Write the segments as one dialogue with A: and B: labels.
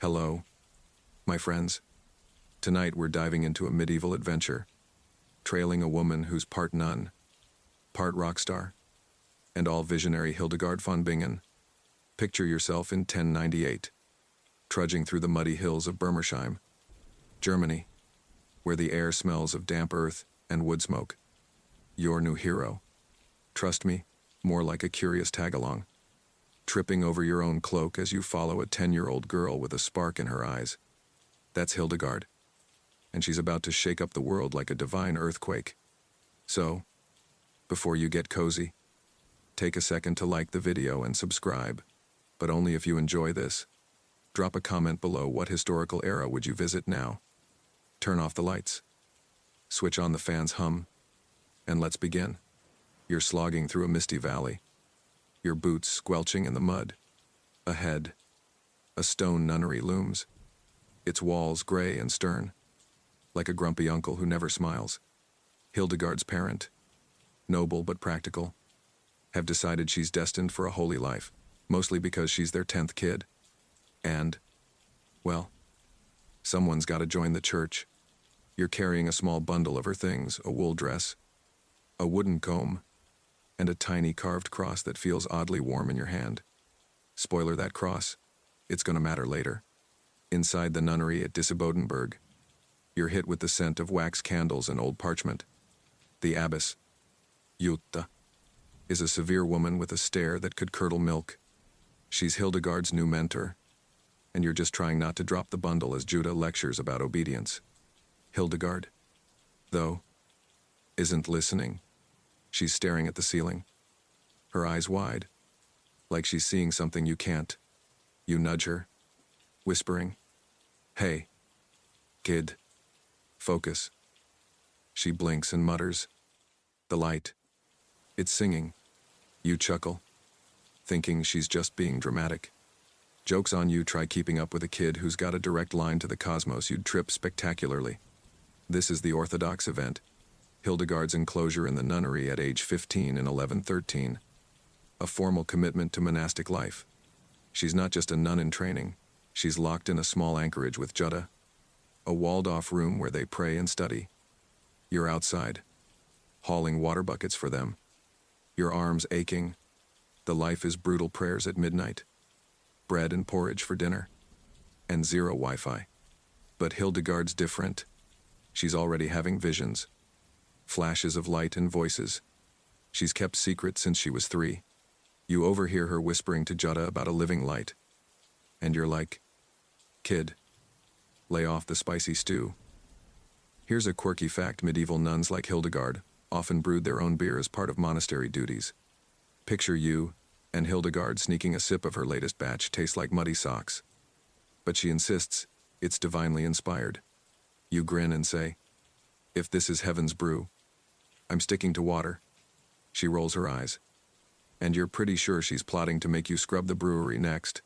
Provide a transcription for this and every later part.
A: Hello, my friends. Tonight we're diving into a medieval adventure, trailing a woman who's part nun, part rock star, and all visionary Hildegard von Bingen. Picture yourself in 1098, trudging through the muddy hills of Bermersheim, Germany, where the air smells of damp earth and wood smoke. Your new hero. Trust me, more like a curious tag-along, tripping over your own cloak as you follow a 10-year-old girl with a spark in her eyes. That's Hildegard, and she's about to shake up the world like a divine earthquake. So, before you get cozy, take a second to like the video and subscribe, but only if you enjoy this. Drop a comment below what historical era would you visit now. Turn off the lights, switch on the fan's hum, and let's begin. You're slogging through a misty valley, your boots squelching in the mud. Ahead, a stone nunnery looms, its walls gray and stern, like a grumpy uncle who never smiles. Hildegard's parent, noble but practical, have decided she's destined for a holy life, mostly because she's their 10th kid. And, well, someone's got to join the church. You're carrying a small bundle of her things, a wool dress, a wooden comb, and a tiny carved cross that feels oddly warm in your hand. Spoiler that cross, it's gonna matter later. Inside the nunnery at Disibodenberg, you're hit with the scent of wax candles and old parchment. The abbess, Jutta, is a severe woman with a stare that could curdle milk. She's Hildegard's new mentor, and you're just trying not to drop the bundle as Jutta lectures about obedience. Hildegard, though, isn't listening. She's staring at the ceiling, her eyes wide, like she's seeing something you can't. You nudge her, whispering, "Hey, kid, focus." She blinks and mutters, "The light, it's singing." You chuckle, thinking she's just being dramatic. Joke's on you, try keeping up with a kid who's got a direct line to the cosmos. You'd trip spectacularly. This is the Orthodox event, Hildegard's enclosure in the nunnery at age 15 in 1113, a formal commitment to monastic life. She's not just a nun in training, she's locked in a small anchorage with Jutta, a walled-off room where they pray and study. You're outside, hauling water buckets for them, your arms aching. The life is brutal prayers at midnight, bread and porridge for dinner, and zero Wi-Fi. But Hildegard's different. She's already having visions, flashes of light and voices. She's kept secret since she was 3. You overhear her whispering to Jutta about a living light, and you're like, "Kid, lay off the spicy stew." Here's a quirky fact: medieval nuns like Hildegard often brewed their own beer as part of monastery duties. Picture you and Hildegard sneaking a sip of her latest batch. Tastes like muddy socks. But she insists it's divinely inspired. You grin and say, "If this is heaven's brew, I'm sticking to water." She rolls her eyes, and you're pretty sure she's plotting to make you scrub the brewery next.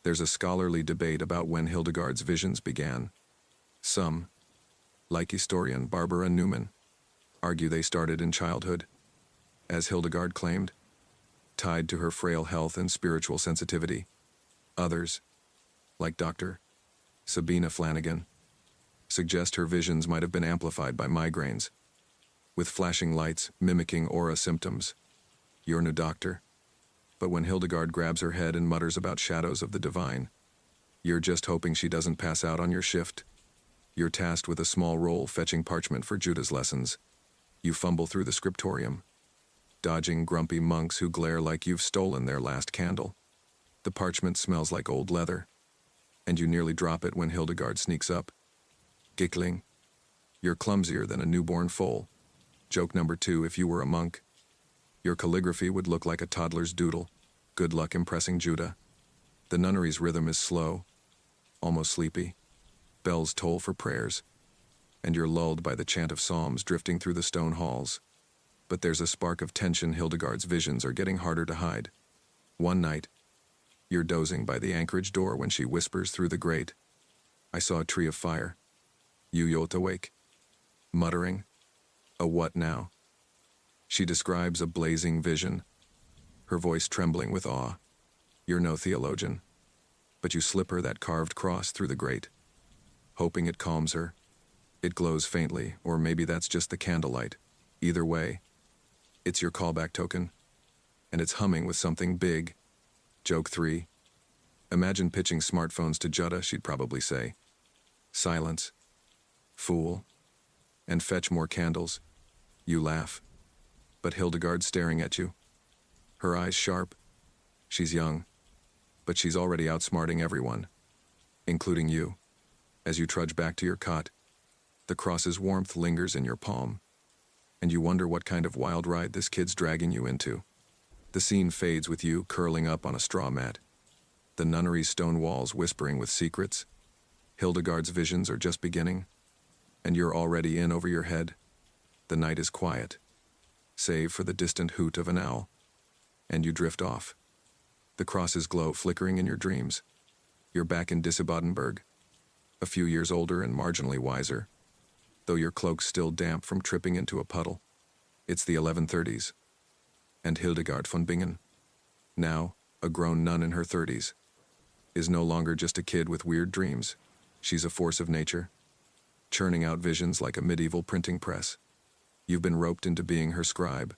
A: There's a scholarly debate about when Hildegard's visions began. Some, like historian Barbara Newman, argue they started in childhood, as Hildegard claimed, tied to her frail health and spiritual sensitivity. Others, like Dr. Sabina Flanagan, suggest her visions might have been amplified by migraines, with flashing lights mimicking aura symptoms. You're no doctor, but when Hildegard grabs her head and mutters about shadows of the divine, you're just hoping she doesn't pass out on your shift. You're tasked with a small role fetching parchment for Jutta's lessons. You fumble through the scriptorium, dodging grumpy monks who glare like you've stolen their last candle. The parchment smells like old leather, and you nearly drop it when Hildegard sneaks up. Giggling, you're clumsier than a newborn foal. Joke number 2: if you were a monk, your calligraphy would look like a toddler's doodle. Good luck impressing Jutta. The nunnery's rhythm is slow, almost sleepy. Bells toll for prayers, and you're lulled by the chant of psalms drifting through the stone halls. But there's a spark of tension. Hildegard's visions are getting harder to hide. One night, you're dozing by the anchorage door when she whispers through the grate, "I saw a tree of fire." You yolt awake, muttering, "A what now?" She describes a blazing vision, her voice trembling with awe. You're no theologian, but you slip her that carved cross through the grate, hoping it calms her. It glows faintly, or maybe that's just the candlelight. Either way, it's your callback token, and it's humming with something big. Joke 3. Imagine pitching smartphones to Jutta, she'd probably say, "Silence, fool, and fetch more candles." You laugh, but Hildegard's staring at you, her eyes sharp. She's young, but she's already outsmarting everyone, including you. As you trudge back to your cot, the cross's warmth lingers in your palm, and you wonder what kind of wild ride this kid's dragging you into. The scene fades with you curling up on a straw mat, the nunnery's stone walls whispering with secrets. Hildegard's visions are just beginning, and you're already in over your head. The night is quiet, save for the distant hoot of an owl, and you drift off. The crosses glow flickering in your dreams. You're back in Disibodenberg, a few years older and marginally wiser, though your cloak's still damp from tripping into a puddle. It's the 1130s, and Hildegard von Bingen, now a grown nun in her 30s, is no longer just a kid with weird dreams. She's a force of nature, churning out visions like a medieval printing press. You've been roped into being her scribe,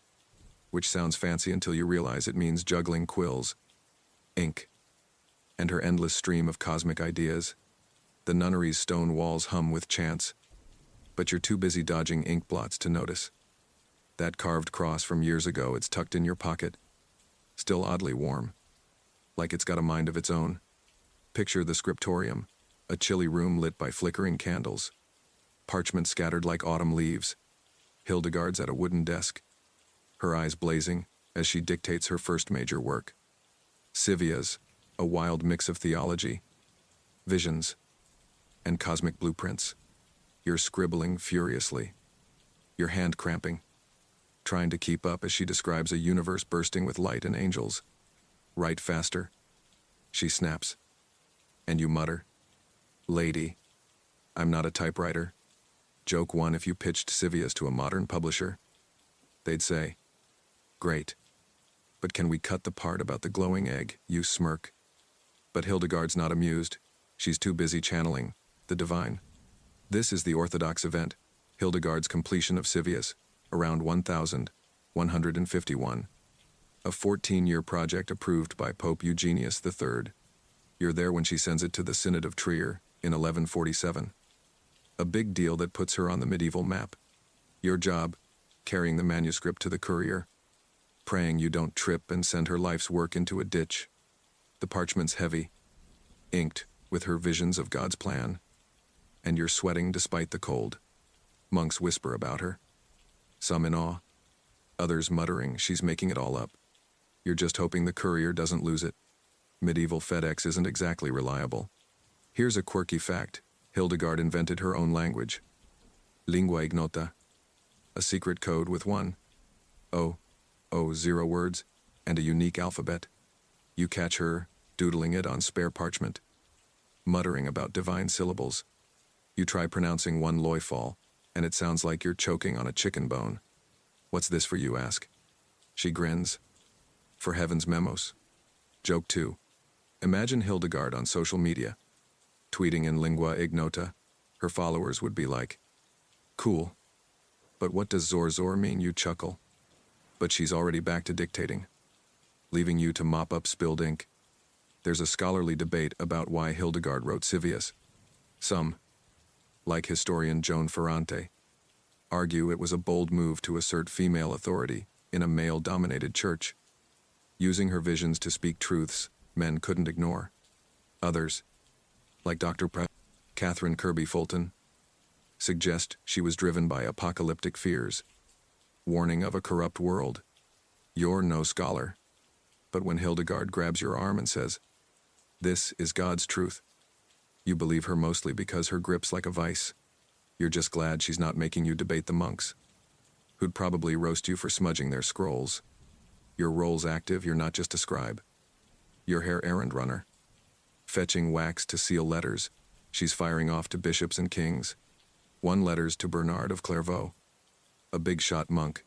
A: which sounds fancy until you realize it means juggling quills, ink, and her endless stream of cosmic ideas. The nunnery's stone walls hum with chants, but you're too busy dodging ink blots to notice. That carved cross from years ago, it's tucked in your pocket, still oddly warm, like it's got a mind of its own. Picture the scriptorium, a chilly room lit by flickering candles, parchment scattered like autumn leaves. Hildegard's at a wooden desk, her eyes blazing as she dictates her first major work. Civias, a wild mix of theology, visions, and cosmic blueprints. You're scribbling furiously, your hand cramping, trying to keep up as she describes a universe bursting with light and angels. "Write faster," she snaps, and you mutter, "Lady, I'm not a typewriter." Joke 1. If you pitched Civias to a modern publisher, they'd say, "Great, but can we cut the part about the glowing egg?" You smirk. But Hildegard's not amused. She's too busy channeling the divine. This is the Orthodox event, Hildegard's completion of Civias, around 1151, a 14-year project approved by Pope Eugenius III. You're there when she sends it to the Synod of Trier in 1147. A big deal that puts her on the medieval map. Your job, carrying the manuscript to the courier, praying you don't trip and send her life's work into a ditch. The parchment's heavy, inked with her visions of God's plan, and you're sweating despite the cold. Monks whisper about her, some in awe, others muttering she's making it all up. You're just hoping the courier doesn't lose it. Medieval FedEx isn't exactly reliable. Here's a quirky fact. Hildegard invented her own language, lingua ignota, a secret code with 0 words, and a unique alphabet. You catch her doodling it on spare parchment, muttering about divine syllables. You try pronouncing one loifal, and it sounds like you're choking on a chicken bone. "What's this for?" you ask. She grins. "For heaven's memos." Joke 2. Imagine Hildegard on social media, tweeting in lingua ignota. Her followers would be like, "Cool, but what does Zorzor mean?" You chuckle. But she's already back to dictating, leaving you to mop up spilled ink. There's a scholarly debate about why Hildegard wrote Civias. Some, like historian Joan Ferrante, argue it was a bold move to assert female authority in a male-dominated church, using her visions to speak truths men couldn't ignore. Others, like Dr. Catherine Kirby Fulton, suggest she was driven by apocalyptic fears, warning of a corrupt world. You're no scholar, but when Hildegard grabs your arm and says, "This is God's truth," you believe her mostly because her grip's like a vice. You're just glad she's not making you debate the monks, who'd probably roast you for smudging their scrolls. Your role's active, you're not just a scribe. You're her errand runner. Fetching wax to seal letters, she's firing off to bishops and kings. One letter's to Bernard of Clairvaux, a big-shot monk,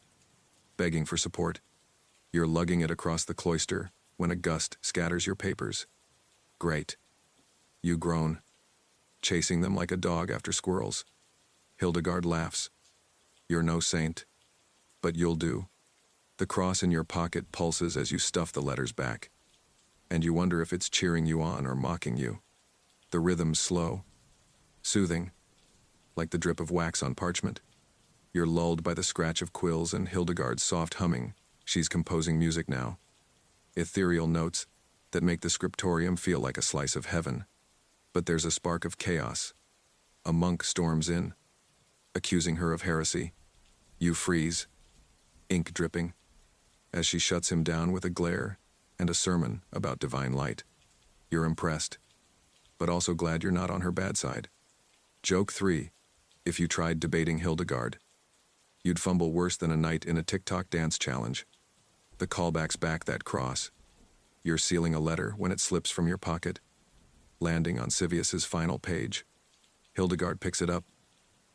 A: begging for support. You're lugging it across the cloister when a gust scatters your papers. Great. You groan, chasing them like a dog after squirrels. Hildegard laughs. You're no saint, but you'll do. The cross in your pocket pulses as you stuff the letters back, and you wonder if it's cheering you on or mocking you. The rhythm's slow, soothing, like the drip of wax on parchment. You're lulled by the scratch of quills and Hildegard's soft humming. She's composing music now. Ethereal notes that make the scriptorium feel like a slice of heaven. But there's a spark of chaos. A monk storms in, accusing her of heresy. You freeze, ink dripping, as she shuts him down with a glare and a sermon about divine light. You're impressed, but also glad you're not on her bad side. Joke 3. If you tried debating Hildegard, you'd fumble worse than a night in a TikTok dance challenge. The callback's back that cross. You're sealing a letter when it slips from your pocket, landing on Sivius's final page. Hildegard picks it up,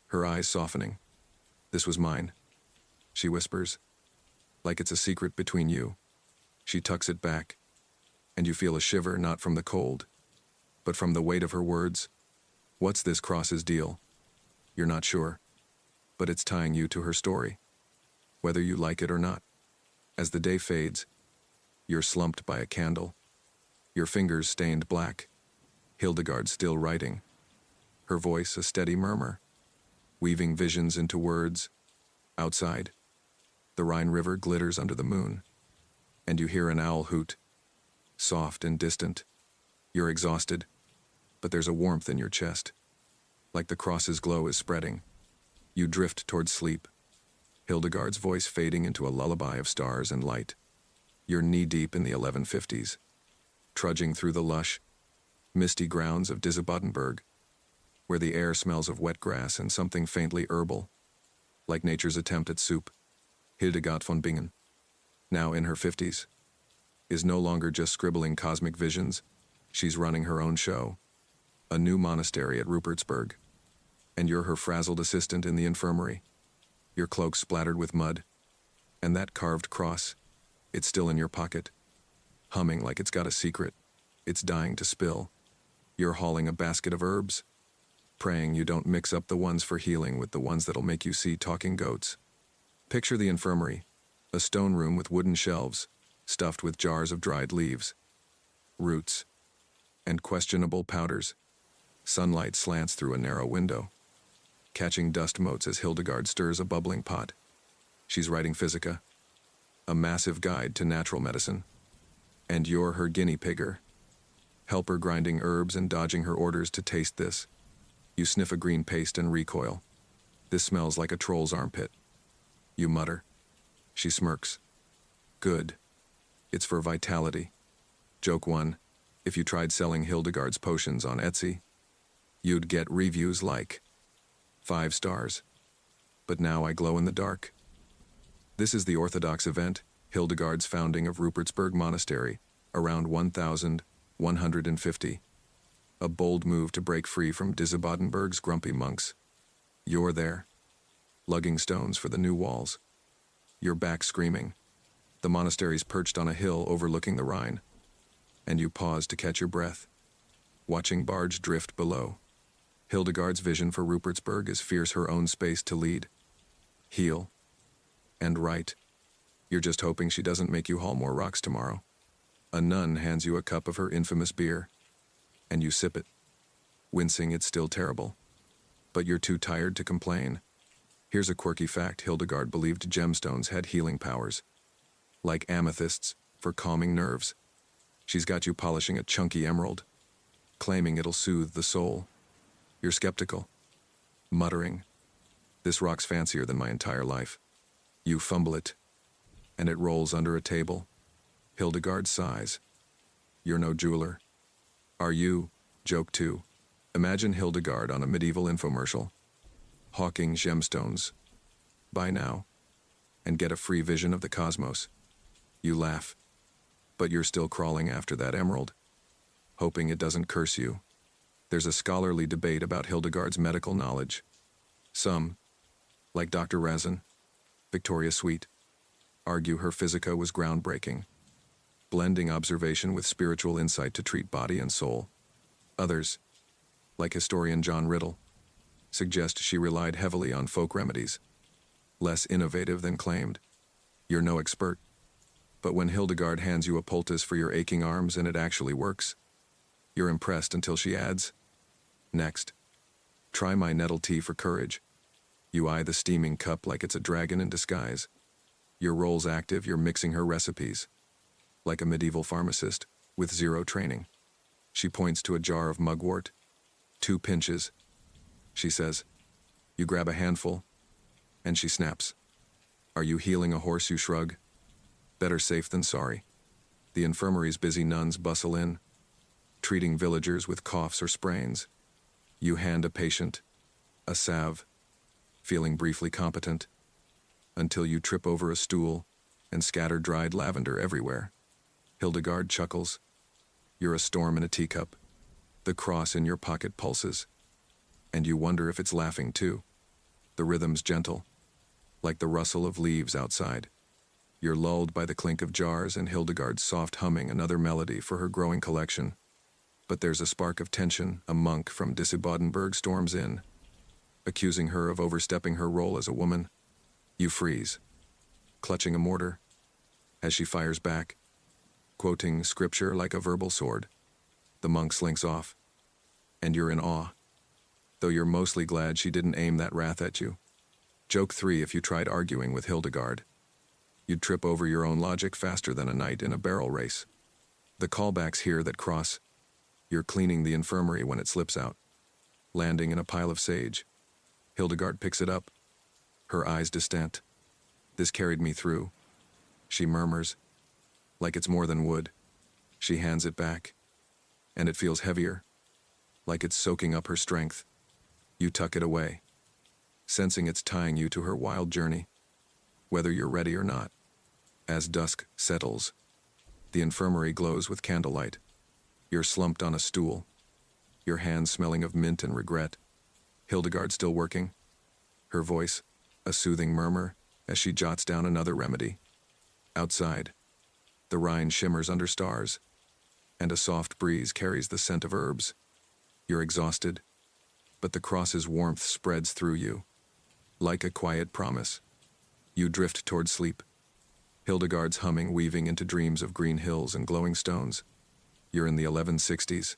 A: her eyes softening. This was mine, she whispers, like it's a secret between you. She tucks it back, and you feel a shiver not from the cold, but from the weight of her words. What's this cross's deal? You're not sure, but it's tying you to her story, whether you like it or not. As the day fades, you're slumped by a candle, your fingers stained black. Hildegard still writing, her voice a steady murmur, weaving visions into words. Outside, the Rhine River glitters under the moon, and you hear an owl hoot, soft and distant. You're exhausted, but there's a warmth in your chest, like the cross's glow is spreading. You drift towards sleep, Hildegard's voice fading into a lullaby of stars and light. You're knee-deep in the 1150s, trudging through the lush, misty grounds of Disibodenberg, where the air smells of wet grass and something faintly herbal, like nature's attempt at soup. Hildegard von Bingen, now in her 50s, is no longer just scribbling cosmic visions. She's running her own show, a new monastery at Rupertsberg, and you're her frazzled assistant in the infirmary, your cloak splattered with mud, and that carved cross, it's still in your pocket, humming like it's got a secret. It's dying to spill. You're hauling a basket of herbs, praying you don't mix up the ones for healing with the ones that'll make you see talking goats. Picture the infirmary, a stone room with wooden shelves, stuffed with jars of dried leaves, roots, and questionable powders. Sunlight slants through a narrow window, catching dust motes as Hildegard stirs a bubbling pot. She's writing Physica, a massive guide to natural medicine, and you're her guinea pigger, helper grinding herbs and dodging her orders to taste this. You sniff a green paste and recoil. This smells like a troll's armpit. You mutter. She smirks. Good. It's for vitality. Joke 1. If you tried selling Hildegard's potions on Etsy, you'd get reviews like 5 stars. But now I glow in the dark. This is the Orthodox event, Hildegard's founding of Rupertsberg Monastery, around 1150. A bold move to break free from Disibodenberg's grumpy monks. You're there, lugging stones for the new walls. Your back screaming. The monastery's perched on a hill overlooking the Rhine, and you pause to catch your breath, watching barge drift below. Hildegard's vision for Rupertsberg is fierce, her own space to lead, heal, and write. You're just hoping she doesn't make you haul more rocks tomorrow. A nun hands you a cup of her infamous beer, and you sip it, wincing it's still terrible. But you're too tired to complain. Here's a quirky fact: Hildegard believed gemstones had healing powers, like amethysts, for calming nerves. She's got you polishing a chunky emerald, claiming it'll soothe the soul. You're skeptical, muttering, "This rock's fancier than my entire life." You fumble it, and it rolls under a table. Hildegard sighs. You're no jeweler. Are you? Joke 2. Imagine Hildegard on a medieval infomercial, hawking gemstones. Buy now, and get a free vision of the cosmos. You laugh, but you're still crawling after that emerald, hoping it doesn't curse you. There's a scholarly debate about Hildegard's medical knowledge. Some, like Dr. Razin, Victoria Sweet, argue her Physica was groundbreaking, blending observation with spiritual insight to treat body and soul. Others, like historian John Riddle, suggest she relied heavily on folk remedies, less innovative than claimed. You're no expert, but when Hildegard hands you a poultice for your aching arms and it actually works, you're impressed until she adds, "Next, try my nettle tea for courage." You eye the steaming cup like it's a dragon in disguise. Your role's active, you're mixing her recipes, like a medieval pharmacist with zero training. She points to a jar of mugwort. 2 pinches. She says, "You grab a handful," and she snaps. "Are you healing a horse?" You shrug. Better safe than sorry. The infirmary's busy nuns bustle in, treating villagers with coughs or sprains. You hand a patient a salve, feeling briefly competent, until you trip over a stool and scatter dried lavender everywhere. Hildegard chuckles. You're a storm in a teacup. The cross in your pocket pulses, and you wonder if it's laughing too. The rhythm's gentle, like the rustle of leaves outside. You're lulled by the clink of jars and Hildegard's soft humming, another melody for her growing collection. But there's a spark of tension. A monk from Disibodenberg storms in, accusing her of overstepping her role as a woman. You freeze, clutching a mortar, as she fires back, quoting scripture like a verbal sword. The monk slinks off, and you're in awe, though you're mostly glad she didn't aim that wrath at you. Joke 3: if you tried arguing with Hildegard, you'd trip over your own logic faster than a knight in a barrel race. The callbacks here that cross: you're cleaning the infirmary when it slips out, landing in a pile of sage. Hildegard picks it up, her eyes distant. "This carried me through," she murmurs, like it's more than wood. She hands it back, and it feels heavier, like it's soaking up her strength. You tuck it away, sensing it's tying you to her wild journey, whether you're ready or not. As dusk settles, the infirmary glows with candlelight. You're slumped on a stool, your hands smelling of mint and regret. Hildegard still working, her voice a soothing murmur as she jots down another remedy. Outside, the Rhine shimmers under stars, and a soft breeze carries the scent of herbs. You're exhausted, but the cross's warmth spreads through you, like a quiet promise. You drift toward sleep, Hildegard's humming weaving into dreams of green hills and glowing stones. You're in the 1160s,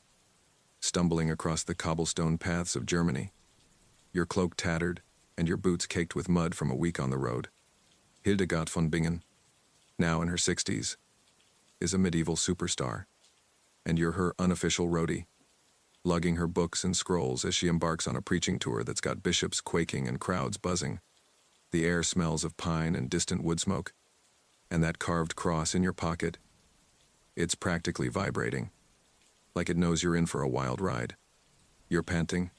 A: stumbling across the cobblestone paths of Germany, your cloak tattered and your boots caked with mud from a week on the road. Hildegard von Bingen, now in her 60s, is a medieval superstar, and you're her unofficial roadie, lugging her books and scrolls as she embarks on a preaching tour that's got bishops quaking and crowds buzzing. The air smells of pine and distant wood smoke, and that carved cross in your pocket, it's practically vibrating, like it knows you're in for a wild ride. You're panting,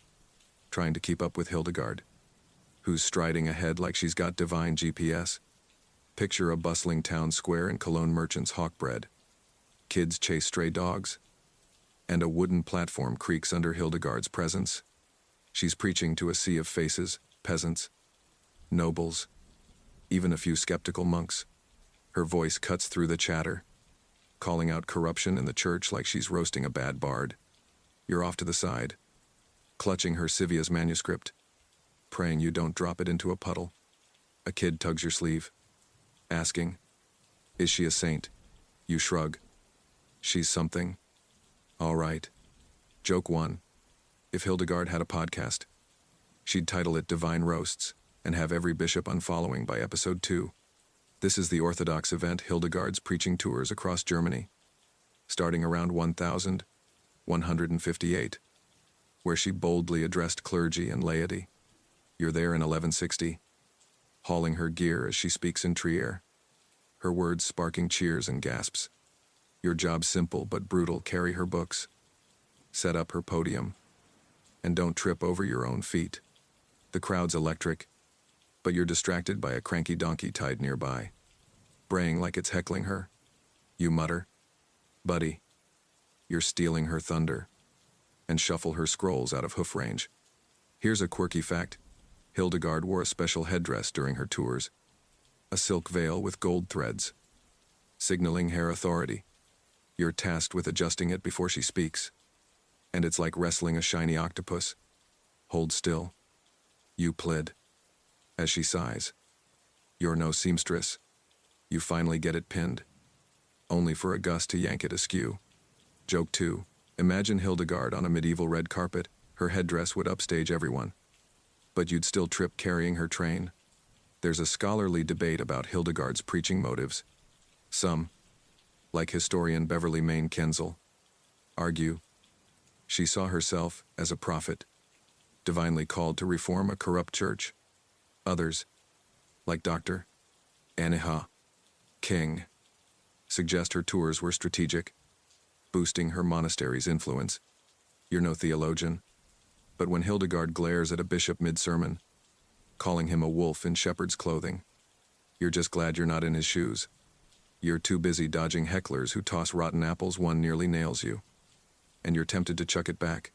A: trying to keep up with Hildegard, who's striding ahead like she's got divine GPS. Picture a bustling town square in Cologne merchants hawk bread. Kids chase stray dogs, and a wooden platform creaks under Hildegard's presence. She's preaching to a sea of faces, peasants, nobles, even a few skeptical monks. Her voice cuts through the chatter, calling out corruption in the church like she's roasting a bad bard. You're off to the side, clutching her Sivia's manuscript, praying you don't drop it into a puddle. A kid tugs your sleeve, asking, "Is she a saint?" You shrug. "She's something." All right. Joke 1. If Hildegard had a podcast, she'd title it Divine Roasts and have every bishop unfollowing by episode 2. This is the Orthodox event Hildegard's preaching tours across Germany, starting around 1158, where she boldly addressed clergy and laity. You're there in 1160, hauling her gear as she speaks in Trier, her words sparking cheers and gasps. Your job's simple but brutal: carry her books, set up her podium, and don't trip over your own feet. The crowd's electric, but you're distracted by a cranky donkey tied nearby, braying like it's heckling her. You mutter, "Buddy," you're stealing her thunder, and shuffle her scrolls out of hoof range. Here's a quirky fact: Hildegard wore a special headdress during her tours, a silk veil with gold threads, signaling her authority. You're tasked with adjusting it before she speaks. And it's like wrestling a shiny octopus. Hold still. You plid. As she sighs. You're no seamstress. You finally get it pinned. Only for a gust to yank it askew. Joke 2. Imagine Hildegard on a medieval red carpet. Her headdress would upstage everyone. But you'd still trip carrying her train. There's a scholarly debate about Hildegard's preaching motives. Some, like historian Beverly Main Kenzel, argue she saw herself as a prophet, divinely called to reform a corrupt church. Others, like Dr. Aniha King, suggest her tours were strategic, boosting her monastery's influence. You're no theologian, but when Hildegard glares at a bishop mid-sermon, calling him a wolf in shepherd's clothing, you're just glad you're not in his shoes. You're too busy dodging hecklers who toss rotten apples. One nearly nails you, and you're tempted to chuck it back.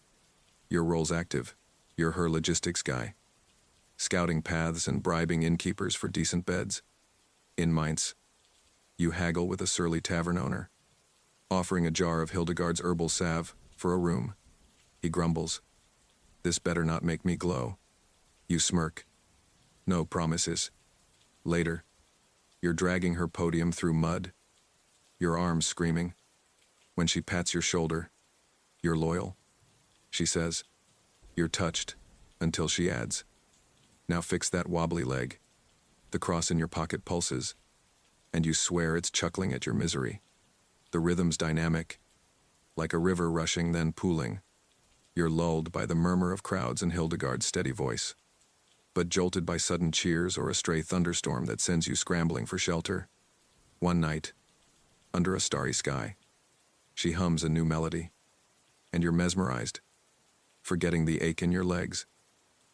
A: Your role's active. You're her logistics guy, scouting paths and bribing innkeepers for decent beds. In Mainz, you haggle with a surly tavern owner, offering a jar of Hildegard's herbal salve for a room. He grumbles, "This better not make me glow." You smirk. No promises. Later, you're dragging her podium through mud, your arms screaming. When she pats your shoulder, you're loyal. She says, you're touched, until she adds, "Now fix that wobbly leg." The cross in your pocket pulses, and you swear it's chuckling at your misery. The rhythm's dynamic, like a river rushing then pooling. You're lulled by the murmur of crowds and Hildegard's steady voice, but jolted by sudden cheers or a stray thunderstorm that sends you scrambling for shelter. One night, under a starry sky, she hums a new melody, and you're mesmerized, forgetting the ache in your legs.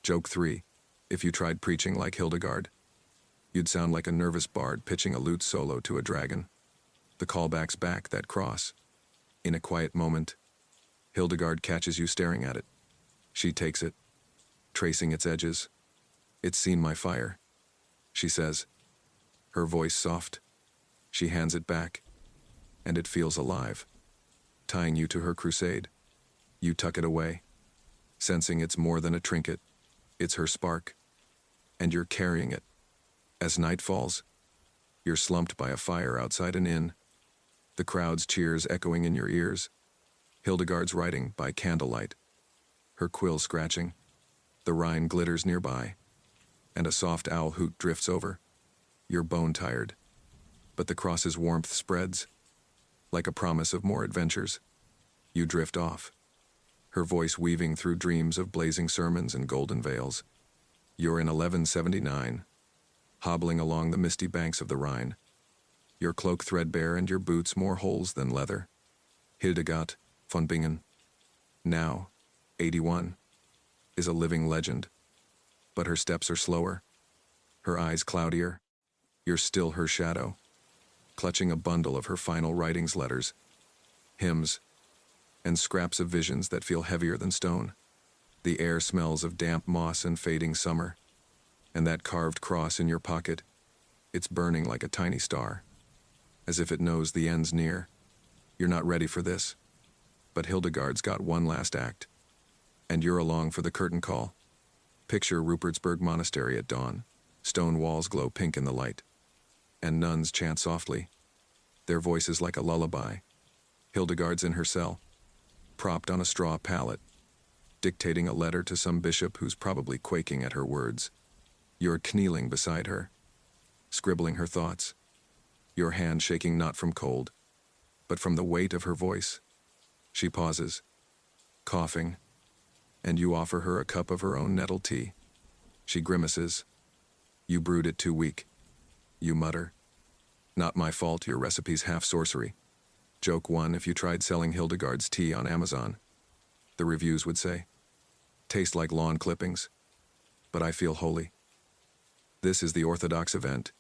A: Joke 3. If you tried preaching like Hildegard, you'd sound like a nervous bard pitching a lute solo to a dragon. The callback's back, that cross. In a quiet moment, Hildegard catches you staring at it. She takes it, tracing its edges. "It's seen my fire," she says, her voice soft. She hands it back, and it feels alive, tying you to her crusade. You tuck it away, sensing it's more than a trinket. It's her spark, and you're carrying it. As night falls, you're slumped by a fire outside an inn, the crowd's cheers echoing in your ears. Hildegard's writing by candlelight, her quill scratching. The Rhine glitters nearby, and a soft owl hoot drifts over. You're bone-tired, but the cross's warmth spreads, like a promise of more adventures. You drift off, her voice weaving through dreams of blazing sermons and golden veils. You're in 1179, hobbling along the misty banks of the Rhine, your cloak threadbare and your boots more holes than leather. Hildegard von Bingen, now 81, is a living legend, but her steps are slower, her eyes cloudier. You're still her shadow, clutching a bundle of her final writings, letters, hymns, and scraps of visions that feel heavier than stone. The air smells of damp moss and fading summer, and that carved cross in your pocket, it's burning like a tiny star, as if it knows the end's near. You're not ready for this, but Hildegard's got one last act, and you're along for the curtain call. Picture Rupertsberg Monastery at dawn. Stone walls glow pink in the light, and nuns chant softly, their voices like a lullaby. Hildegard's in her cell, propped on a straw pallet, dictating a letter to some bishop who's probably quaking at her words. You're kneeling beside her, scribbling her thoughts, your hand shaking not from cold, but from the weight of her voice. She pauses, coughing, and you offer her a cup of her own nettle tea. She grimaces. You brewed it too weak. You mutter, "Not my fault, your recipe's half sorcery." Joke 1. If you tried selling Hildegard's tea on Amazon, the reviews would say, "Taste like lawn clippings, but I feel holy." This is the Orthodox event,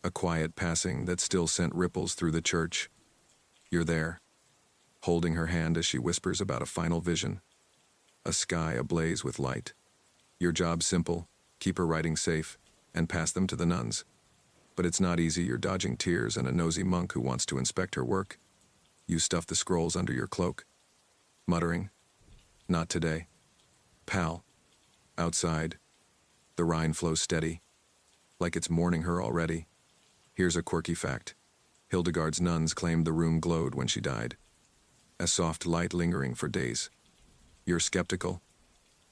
A: a quiet passing that still sent ripples through the church. You're there, holding her hand as she whispers about a final vision, a sky ablaze with light. Your job's simple: keep her writing safe and pass them to the nuns. But it's not easy. You're dodging tears and a nosy monk who wants to inspect her work. You stuff the scrolls under your cloak, muttering, "Not today. Pal." Outside, the Rhine flows steady, like it's mourning her already. Here's a quirky fact. Hildegard's nuns claimed the room glowed when she died, a soft light lingering for days. You're skeptical,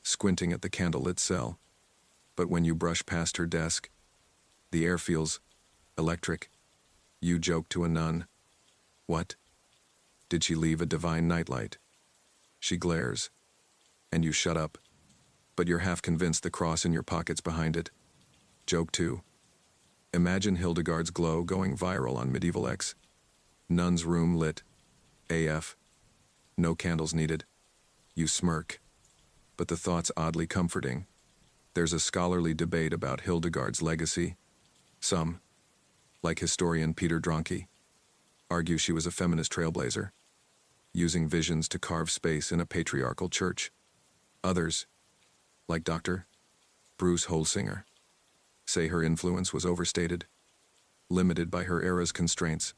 A: squinting at the candlelit cell, but when you brush past her desk, the air feels electric. You joke to a nun. What? Did she leave a divine nightlight? She glares, and you shut up, but you're half convinced the cross in your pocket's behind it. Joke 2. Imagine Hildegard's glow going viral on Medieval X. Nun's room lit. AF. No candles needed. You smirk. But the thought's oddly comforting. There's a scholarly debate about Hildegard's legacy. Some, like historian Peter Dronke, argue she was a feminist trailblazer, using visions to carve space in a patriarchal church. Others, like Dr. Bruce Holsinger, say her influence was overstated, limited by her era's constraints.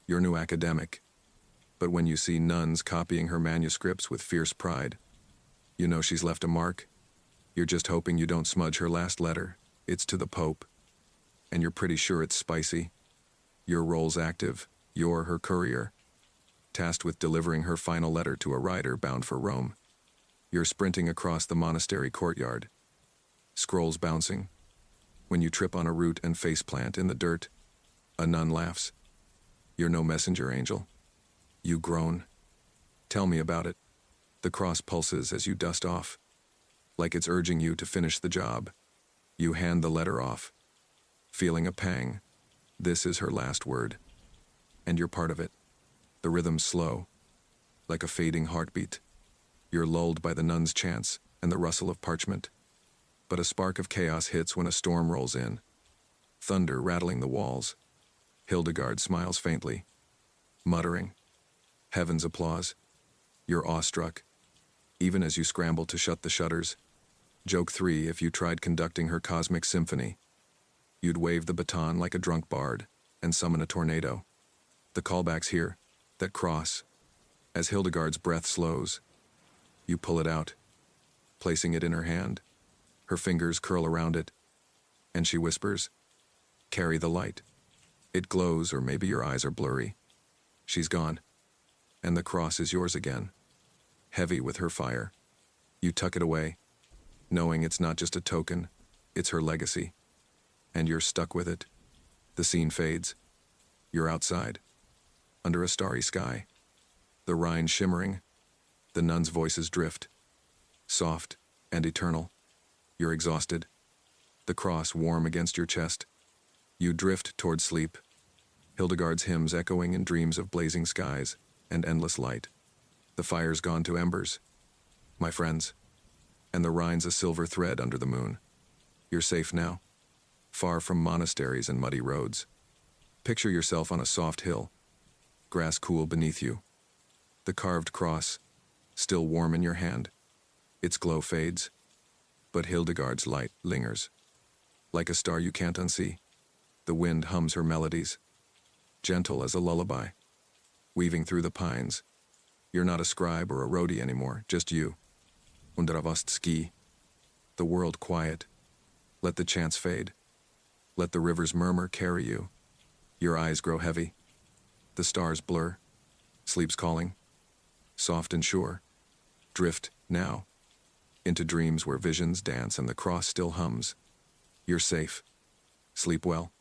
A: You're new academic, but when you see nuns copying her manuscripts with fierce pride, you know she's left a mark. You're just hoping you don't smudge her last letter. It's to the Pope, and you're pretty sure it's spicy. Your role's active. You're her courier, tasked with delivering her final letter to a rider bound for Rome. You're sprinting across the monastery courtyard, scrolls bouncing. When you trip on a root and faceplant in the dirt, a nun laughs. You're no messenger angel. You groan. Tell me about it. The cross pulses as you dust off, like it's urging you to finish the job. You hand the letter off, feeling a pang. This is her last word, and you're part of it. The rhythm's slow, like a fading heartbeat. You're lulled by the nun's chants and the rustle of parchment. But a spark of chaos hits when a storm rolls in, thunder rattling the walls. Hildegard smiles faintly, muttering, "Heaven's applause." You're awestruck, even as you scramble to shut the shutters. Joke 3. If you tried conducting her cosmic symphony, you'd wave the baton like a drunk bard and summon a tornado. The callback's here, that cross. As Hildegard's breath slows, you pull it out, placing it in her hand. Her fingers curl around it, and she whispers, "Carry the light." It glows, or maybe your eyes are blurry. She's gone, and the cross is yours again, heavy with her fire. You tuck it away, knowing it's not just a token, it's her legacy. And you're stuck with it. The scene fades. You're outside, under a starry sky, the Rhine shimmering. The nuns' voices drift, soft and eternal. You're exhausted, the cross warm against your chest. You drift toward sleep, Hildegard's hymns echoing in dreams of blazing skies and endless light. The fire's gone to embers, my friends, and the Rhine's a silver thread under the moon. You're safe now, far from monasteries and muddy roads. Picture yourself on a soft hill, grass cool beneath you, the carved cross still warm in your hand. Its glow fades, but Hildegard's light lingers. Like a star you can't unsee, the wind hums her melodies, gentle as a lullaby, weaving through the pines. You're not a scribe or a roadie anymore, just you. Undravostski. The world quiet. Let the chants fade. Let the river's murmur carry you. Your eyes grow heavy. The stars blur. Sleep's calling. Soft and sure. Drift, now, into dreams where visions dance and the cross still hums. You're safe. Sleep well.